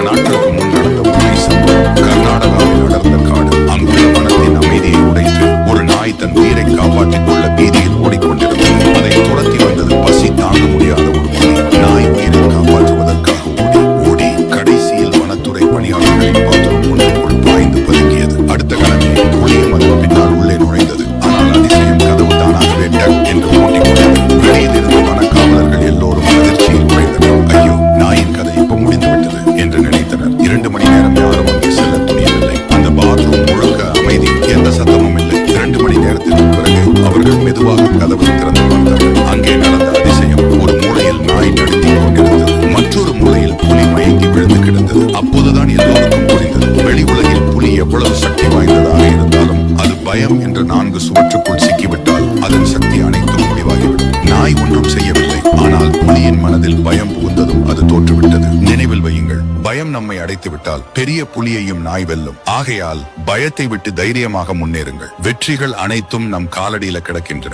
நாட்களுக்கு முன் நடந்த உண்மை சம்பவம். கர்நாடகாவில் அடர்ந்த காடு. அங்குள்ள வனத்தின் அமைதியை உடைத்து ஒரு நாய் தன் உயிரை காப்பாற்றிக் கொள்ள வீதியில் ஓடிக்கொண்டிருந்தது. அதை துரத்தி வந்தது பசி தாங்க முடியாத ஒரு புலி. நாய் உயிரை காப்பாற்றுவதற்காக ஓடி கடைசியில் வனத்துறை பணியாளர்களின் பாத்திரம் ஒன்றுக்குள் பாய்ந்து பதுங்கியது. அடுத்த கணமே புலியும் அதன் பின்னால் உள்ளே நுழைந்தது. ஆனால் அதிசயம், கதவு தானாகவே டக் என்று மூட்டிக்கொண்டது. வெளியில் இருந்த வனக்காவலர்கள் எல்லோரும் அதிர்ச்சியில் குறைந்தனர். ஐயோ, நாயின் கதை இப்ப முடிந்துவிட்டது என்று நினைத்தனர். 2 மணி நேரம் யாரும் அங்கே செல்ல துணியவில்லை. அந்த பாத்ரூம் முழுக்க அமைதி, எந்த சத்தமும் இல்லை. 2 மணி நேரத்திற்கு பிறகு அவர்கள் மெதுவாக கதவை திறந்து பார்த்தார்கள். அங்கே நடந்த அதிசயம். ஒரு மூலையில் நாய் நடுத்திக் கொண்டிருந்தது, மற்றொரு மூலையில் புலி மயங்கி விழுந்து கிடந்தது. அப்போதுதான் எல்லோருக்கும் புரிந்தது, வெளி உலகில் புலி எவ்வளவு சக்தி வாய்ந்ததாக இருந்தாலும் அது பயம் என்ற 4 சுவற்றுக்குள் சிக்கிவிட்டால் அதன் சக்தி அனைத்தும் முடிவாகிவிடும். நாய் ஒன்றும் செய்யவில்லை, ஆனால் புலியின் மனதில் பயம் புகுந்ததும் அது தோற்றுவிட்டது. நினைவில் வையுங்கள், பயம் நம்மை அடைத்து விட்டால் பெரிய புலியையும் நாய் வெல்லும். ஆகையால் பயத்தை விட்டு தைரியமாக முன்னேறுங்கள். வெற்றிகள் அனைத்தும் நம் காலடியில கிடக்கின்றன.